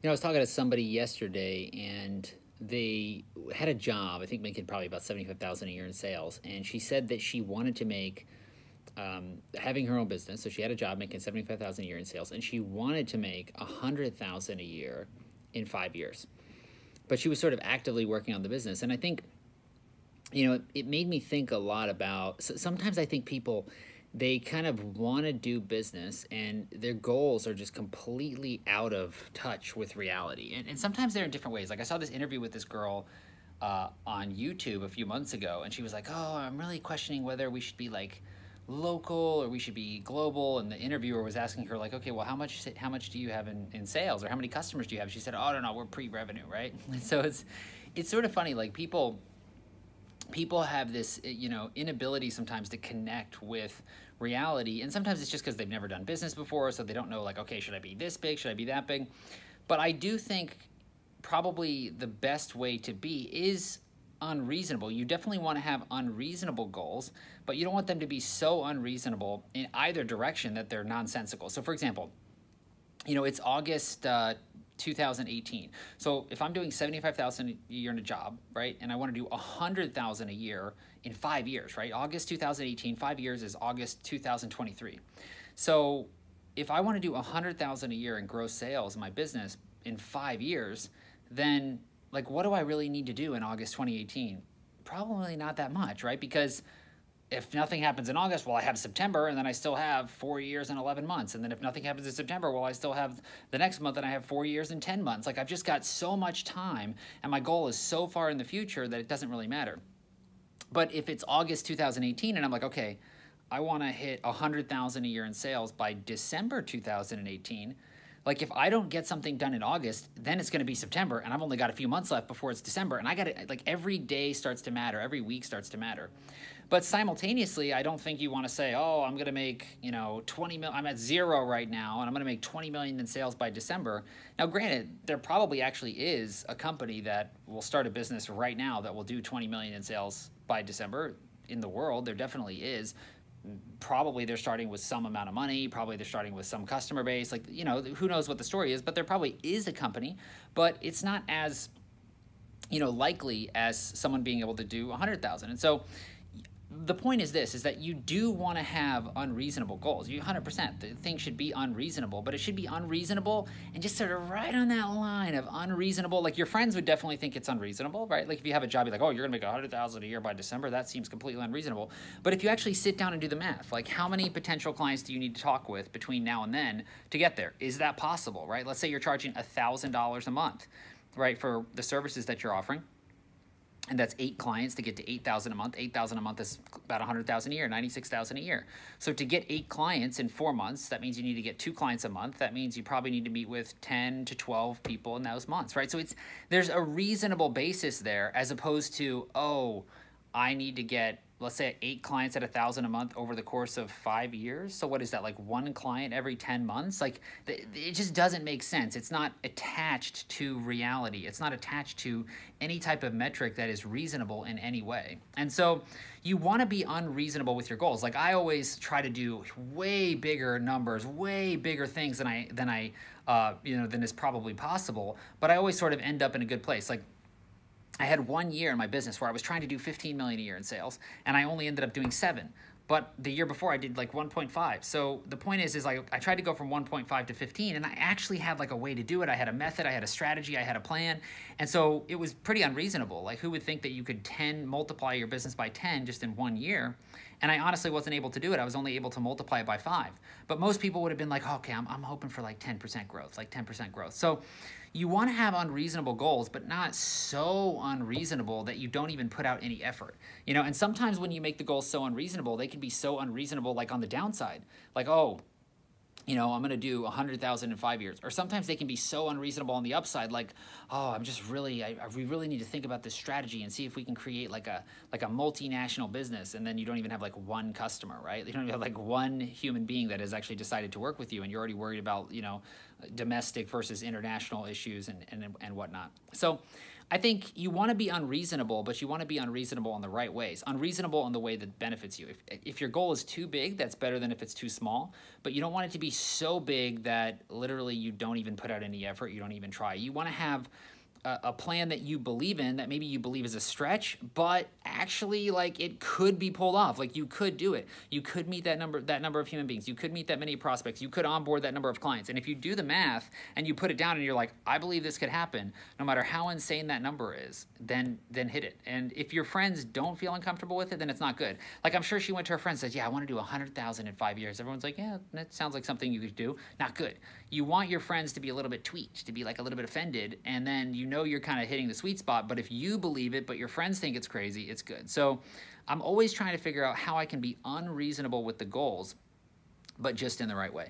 I was talking to somebody yesterday, and they had a job. I think making probably about 75,000 a year in sales, and she said that she wanted to make having her own business. So she had a job making 75,000 a year in sales, and she wanted to make 100,000 a year in 5 years. But she was sort of actively working on the business, and I think it made me think a lot about. Sometimes I think people, they kind of want to do business and their goals are just completely out of touch with reality. And sometimes they're in different ways. Like I saw this interview with this girl on YouTube a few months ago, and she was like, oh, I'm really questioning whether we should be like local or we should be global. And the interviewer was asking her like, okay, well, how much do you have in sales, or how many customers do you have? She said, oh, I don't know, we're pre-revenue, right? And so it's sort of funny, like people have this inability sometimes to connect with reality, and sometimes it's just because they've never done business before, so they don't know, like, okay, should I be this big, should I be that big? But I do think probably the best way to be is unreasonable. You definitely want to have unreasonable goals, but you don't want them to be so unreasonable in either direction that they're nonsensical. So for example, it's August 2018. So if I'm doing 75,000 a year in a job, right, and I want to do 100,000 a year in 5 years, right? August 2018, 5 years is August 2023. So if I want to do 100,000 a year in gross sales in my business in 5 years, then like, what do I really need to do in August 2018? Probably not that much, right? Because if nothing happens in August, well, I have September, and then I still have 4 years and 11 months. And then if nothing happens in September, well, I still have the next month, and I have 4 years and 10 months. Like, I've just got so much time, and my goal is so far in the future that it doesn't really matter. But if it's August 2018, and I'm like, okay, I want to hit 100,000 a year in sales by December 2018, like if I don't get something done in August, then it's going to be September, and I've only got a few months left before it's December, and I got to, like, every day starts to matter, every week starts to matter. But simultaneously, I don't think you want to say, oh, I'm going to make, 20 million, I'm at zero right now, and I'm going to make 20 million in sales by December. Now, granted, there probably actually is a company that will start a business right now that will do 20 million in sales by December in the world. There definitely is. Probably they're starting with some amount of money. Probably they're starting with some customer base. Like, who knows what the story is, but there probably is a company, but it's not as, likely as someone being able to do 100,000. And so the point is this, is that you do want to have unreasonable goals. You 100%, the thing should be unreasonable, but it should be unreasonable and just sort of right on that line of unreasonable. Like, your friends would definitely think it's unreasonable, right? Like, if you have a job, you're like, oh, you're gonna make 100,000 a year by December. That seems completely unreasonable. But if you actually sit down and do the math, like, how many potential clients do you need to talk with between now and then to get there? Is that possible, right? Let's say you're charging $1,000 a month, right, for the services that you're offering. And that's 8 clients to get to 8,000 a month. 8,000 a month is about 100,000 a year, 96,000 a year. So to get 8 clients in 4 months, that means you need to get 2 clients a month. That means you probably need to meet with 10 to 12 people in those months, right? So there's a reasonable basis there, as opposed to, oh, I need to get, let's say, 8 clients at 1,000 a month over the course of 5 years. So what is that, like 1 client every 10 months? Like, it just doesn't make sense. It's not attached to reality. It's not attached to any type of metric that is reasonable in any way. And so you want to be unreasonable with your goals. Like, I always try to do way bigger numbers, way bigger things than is probably possible. But I always sort of end up in a good place. Like, I had 1 year in my business where I was trying to do 15 million a year in sales, and I only ended up doing 7. But the year before I did like 1.5. So the point is like, I tried to go from 1.5 to 15, and I actually had like a way to do it. I had a method, I had a strategy, I had a plan. And so it was pretty unreasonable. Like, who would think that you could multiply your business by 10 just in 1 year? And I honestly wasn't able to do it. I was only able to multiply it by 5. But most people would have been like, oh, okay, I'm hoping for like 10% growth, like 10% growth. So you want to have unreasonable goals, but not so unreasonable that you don't even put out any effort. And sometimes when you make the goals so unreasonable, they can be so unreasonable, like on the downside. Like, oh, I'm going to do 100,000 in 5 years. Or sometimes they can be so unreasonable on the upside, like, oh, we really need to think about this strategy and see if we can create like a multinational business. And then you don't even have like one customer, right? You don't even have like one human being that has actually decided to work with you, and you're already worried about, domestic versus international issues and whatnot. So I think you want to be unreasonable, but you want to be unreasonable in the right ways. Unreasonable in the way that benefits you. If your goal is too big, that's better than if it's too small. But you don't want it to be so big that literally you don't even put out any effort, you don't even try. You want to have a plan that you believe in, that maybe you believe is a stretch, but actually like it could be pulled off. Like you could do it. You could meet that number of human beings. You could meet that many prospects. You could onboard that number of clients. And if you do the math and you put it down and you're like, I believe this could happen, no matter how insane that number is, then hit it. And if your friends don't feel uncomfortable with it, then it's not good. Like I'm sure she went to her friends and said, yeah, I want to do 100,000 in 5 years. Everyone's like, yeah, that sounds like something you could do. Not good. You want your friends to be a little bit tweaked, to be like a little bit offended, and then you know you're kind of hitting the sweet spot. But if you believe it, but your friends think it's crazy, it's good. So I'm always trying to figure out how I can be unreasonable with the goals, but just in the right way.